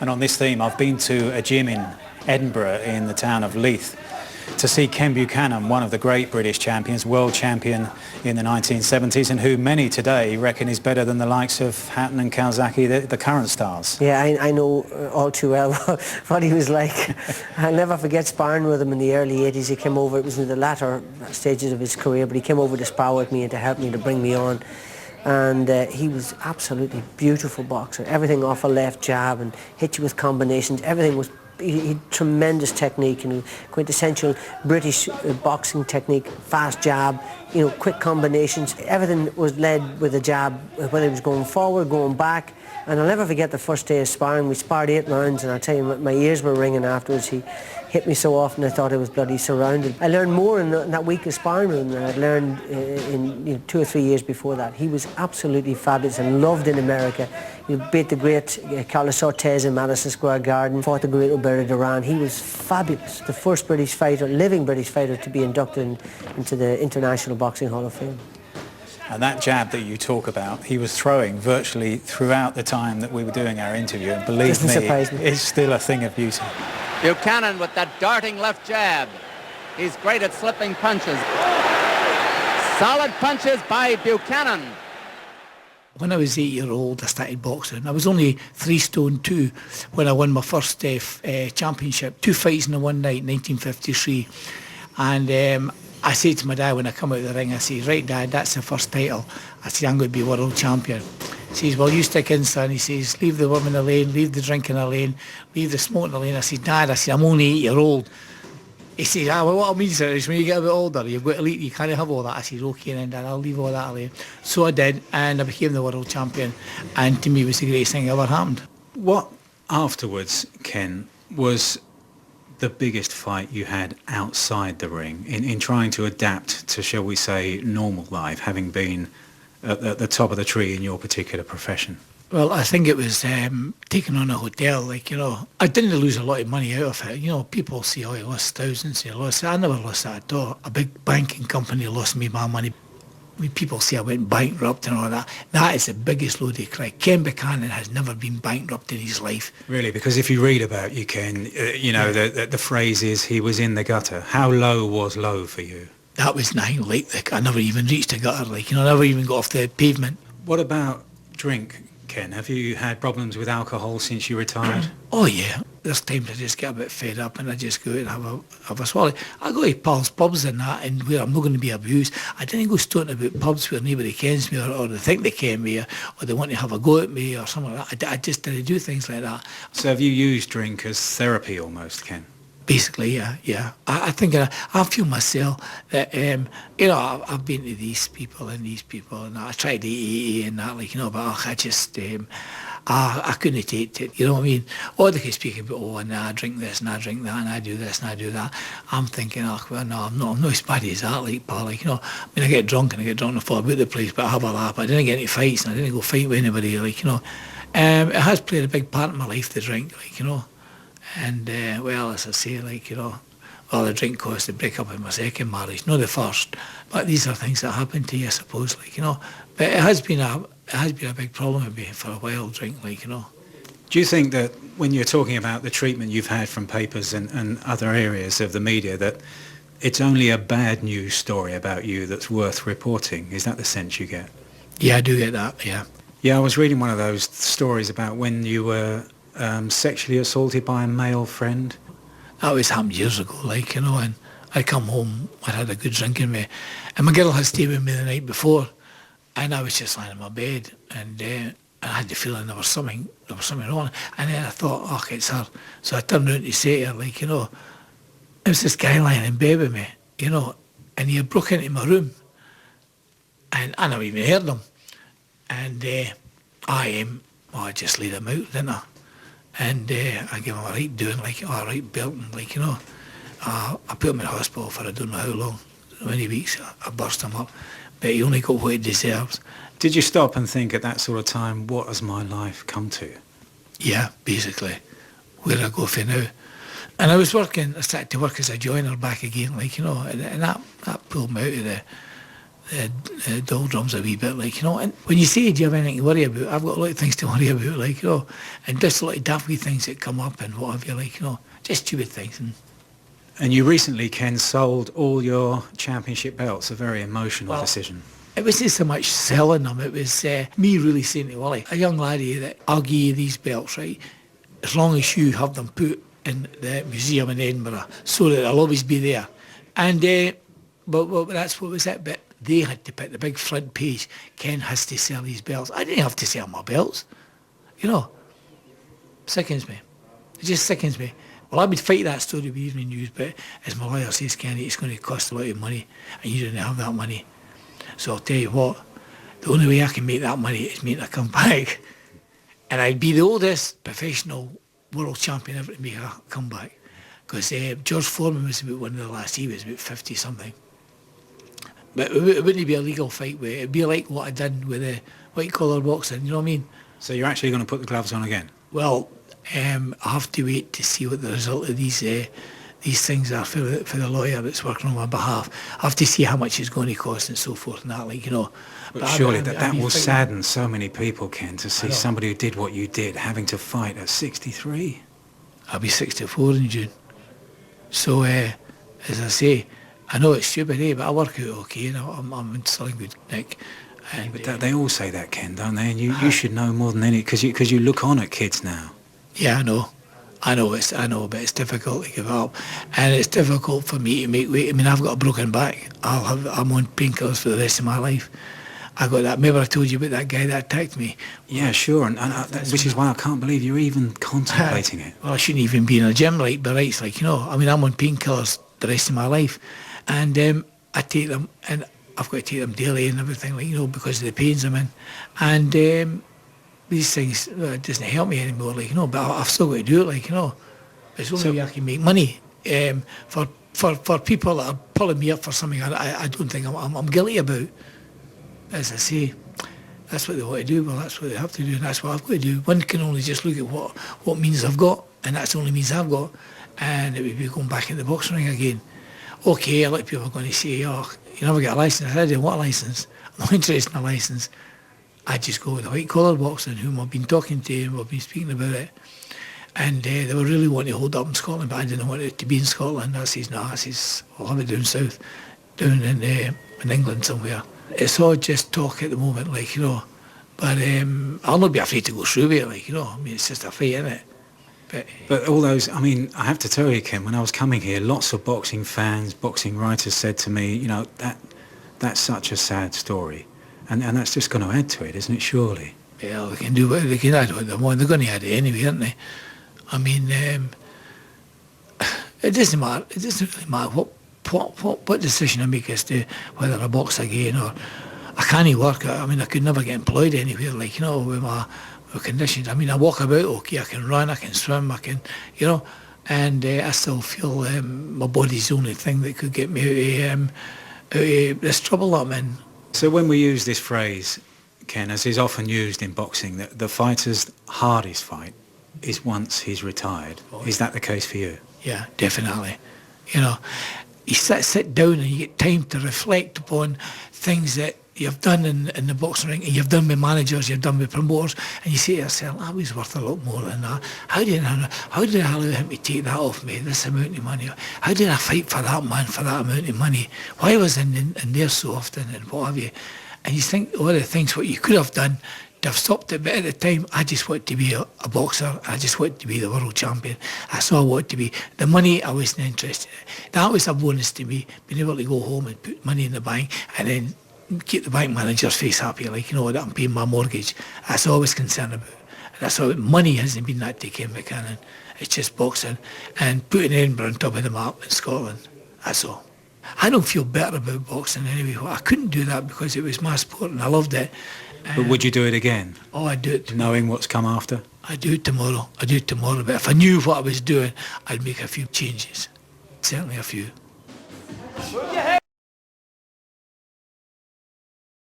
And on this theme, I've been to a gym in Edinburgh in the town of Leith to see Ken Buchanan, one of the great British champions, world champion in the 1970s, and who many today reckon is better than the likes of Hatton and Kawasaki, the current stars. Yeah, I know all too well what he was like. I'll never forget sparring with him in the early 80s. He came over, it was in the latter stages of his career, but he came over to spar with me and to help me, to bring me on. And he was absolutely beautiful boxer. Everything off a left jab and hit you with combinations. Everything was, he had tremendous technique, and quintessential British boxing technique, fast jab, quick combinations. Everything was led with a jab, whether he was going forward, going back. And I'll never forget the first day of sparring. We sparred 8 rounds, and I'll tell you, my ears were ringing afterwards. He hit me so often I thought I was bloody surrounded. I learned more in that week of sparring with him than I'd learned in 2 or 3 years before that. He was absolutely fabulous and loved in America. He beat the great Carlos Ortiz in Madison Square Garden, fought the great Roberto Duran. He was fabulous, the first British fighter, living British fighter, to be inducted into the International Boxing Hall of Fame. And that jab that you talk about, he was throwing virtually throughout the time that we were doing our interview, and believe me, it's still a thing of beauty. Buchanan with that darting left jab. He's great at slipping punches. Solid punches by Buchanan. When I was 8-year-old, I started boxing. I was only 3 stone 2 when I won my first championship. 2 fights in one night, 1953. And I said to my dad when I come out of the ring, I said, right Dad, that's the first title. I said, I'm going to be world champion. He says, well, you stick in, son. He says, leave the women alone, leave the drinking alone, leave the smoking alone. I said, Dad, I'm only 8-year-old. He says, well, what I mean, sir, is when you get a bit older, you've got to leave, you can't have all that. I said, okay then, Dad, I'll leave all that alone. So I did, and I became the world champion. And to me, it was the greatest thing ever happened. What afterwards, Ken, was the biggest fight you had outside the ring in trying to adapt to, shall we say, normal life, having been at the top of the tree in your particular profession? Well, I think it was taking on a hotel. I didn't lose a lot of money out of it. People say, oh, he lost thousands, he lost. I never lost that at all. A big banking company lost me my money. When people say I went bankrupt and all that, that is the biggest load of crap. Ken Buchanan has never been bankrupt in his life. Really? Because if you read about you, Ken, the phrase is he was in the gutter. How low was low for you? That was nothing like I never even reached a gutter, I never even got off the pavement. What about drink, Ken? Have you had problems with alcohol since you retired? Oh yeah, there's times I just get a bit fed up and I just go out and have a swallow. I go to pals, pubs and that, and where I'm not going to be abused. I didn't go stoned about pubs where nobody kens me, or they think they ken me, or they want to have a go at me or something like that. I just didn't do things like that. So have you used drink as therapy almost, Ken? Basically, yeah. I think I feel myself that, I've been to these people, and I tried to eat and that, but I just, I couldn't take it, you know what I mean? Or they could speak about, and I drink this, and I drink that, and I do this, and I do that. I'm thinking, well, no, I'm not as bad as that, pal, I get drunk, and fall about the place, but I have a lap. I didn't get any fights, and I didn't go fight with anybody, It has played a big part in my life, the drink, And, well, as I say, the drink caused the break up in my second marriage, not the first. But these are things that happen to you, I suppose, But it has been a big problem with me for a while, drink, Do you think that when you're talking about the treatment you've had from papers and other areas of the media, that it's only a bad news story about you that's worth reporting? Is that the sense you get? Yeah, I do get that, yeah. Yeah, I was reading one of those stories about when you were sexually assaulted by a male friend. That was happened years ago, and I come home, I had a good drink in me, and my girl had stayed with me the night before, and I was just lying in my bed, and I had the feeling there was something wrong, and then I thought, it's her. So I turned around to say to her, it was this guy lying in bed with me, and he had broke into my room, and I never even heard him, and I just laid him out, didn't I? And I gave him a right doing, a right belting, I put him in hospital for I don't know how long, many weeks. I burst him up, but he only got what he deserves. Did you stop and think at that sort of time, what has my life come to? Yeah, basically, where I go for now. And I started to work as a joiner back again, and that pulled me out of doldrums a wee bit, like, you know. And when you say, do you have anything to worry about, I've got a lot of things to worry about, like, you know, and just a lot of daft wee things that come up and what have you, like, you know, just stupid things. And you recently, Ken, sold all your championship belts, a very emotional decision. It wasn't so much selling them, it was me really saying to Willie, a young laddie, that I'll give you these belts, right, as long as you have them put in the museum in Edinburgh, so that they'll always be there. And but that's what was it. But they had to put the big front page, Ken has to sell these belts. I didn't have to sell my belts. You know, sickens me. It just sickens me. Well, I would fight that story with evening news, but as my lawyer says, Kenny, it's going to cost a lot of money, and you don't have that money. So I'll tell you what, the only way I can make that money is making a comeback. And I'd be the oldest professional world champion ever to make a comeback. Because George Foreman was about one of the last, he was about 50-something. But it wouldn't be a legal fight with it. It'd be like what I did with the white-collar boxing, you know what I mean? So you're actually going to put the gloves on again? Well, I have to wait to see what the result of these things are for the lawyer that's working on my behalf. I have to see how much it's going to cost and so forth and that, like, you know. But surely that will sadden so many people, Ken, to see somebody who did what you did having to fight at 63. I'll be 64 in June. So, as I say, I know it's stupid, but I work out okay, and I'm still in good nick. And, but they all say that, Ken, don't they? And you should know more than any, because you look on at kids now. Yeah, I know, but it's difficult to give up, and it's difficult for me to make weight. I mean, I've got a broken back. I'm on painkillers for the rest of my life. I got that. Remember I told you about that guy that attacked me? Yeah, sure, and which is why I can't believe you're even contemplating it. Well, I shouldn't even be in a gym, right? But it's like, you know, I mean, I'm on painkillers the rest of my life, and I take them, and I've got to take them daily and everything, like, you know, because of the pains I'm in, and these things it doesn't help me anymore, like, you know. But I've still got to do it, like, you know. It's only way I can make money. For people that are pulling me up for something I don't think I'm guilty about. As I say, that's what they want to do. Well, that's what they have to do, and that's what I've got to do. One can only just look at what means I've got, and that's the only means I've got. And it would be going back in the boxing ring again. Okay, a lot of people are going to say, oh, you never get a licence. I didn't want a licence. I'm not interested in a licence. I just go with the white-collar boxing, whom I've been talking to and we've been speaking about it. And they were really wanting to hold up in Scotland, but I didn't want it to be in Scotland. I says, no, I'll have it down south, down in England somewhere. It's all just talk at the moment, like, you know. But I'll not be afraid to go through it, like, you know. I mean, it's just a fight, isn't it? But all those, I mean, I have to tell you, Ken, when I was coming here, lots of boxing fans, boxing writers said to me, you know, that's such a sad story. And that's just going to add to it, isn't it, surely? Yeah, they can do what they can add what they want. They're going to add it anyway, aren't they? I mean, it doesn't matter. It doesn't really matter what decision I make as to whether I box again or I can't work. I mean, I could never get employed anywhere, like, you know, with my conditions. I mean, I walk about okay, I can run, I can swim, I can, you know, and I still feel my body's the only thing that could get me out of this trouble that I'm in. So when we use this phrase, Ken, as is often used in boxing, that the fighter's hardest fight is once he's retired. Is that the case for you? Yeah, definitely. You know, you sit down and you get time to reflect upon things that you've done in the boxing ring, and you've done with managers, you've done with promoters, and you say to yourself, I was worth a lot more than that. How did I allow him to take that off me, this amount of money? How did I fight for that man for that amount of money? Why was I in there so often, and what have you? And you think all the things what you could have done to have stopped it, but at the time I just wanted to be a boxer. I just wanted to be the world champion. That's all I wanted to be. The money I wasn't interested in. That was a bonus to me, being able to go home and put money in the bank and then keep the bank manager's face happy, like, you know, that I'm paying my mortgage. That's all I was concerned about. And that's all. Money hasn't been that to Ken Buchanan. It's just boxing and putting Edinburgh on top of the map in Scotland. That's all. I don't feel better about boxing anyway. I couldn't do that because it was my sport and I loved it. But would you do it again? Oh, I'd do it. Knowing what's come after? I'd do it tomorrow. But if I knew what I was doing, I'd make a few changes. Certainly a few.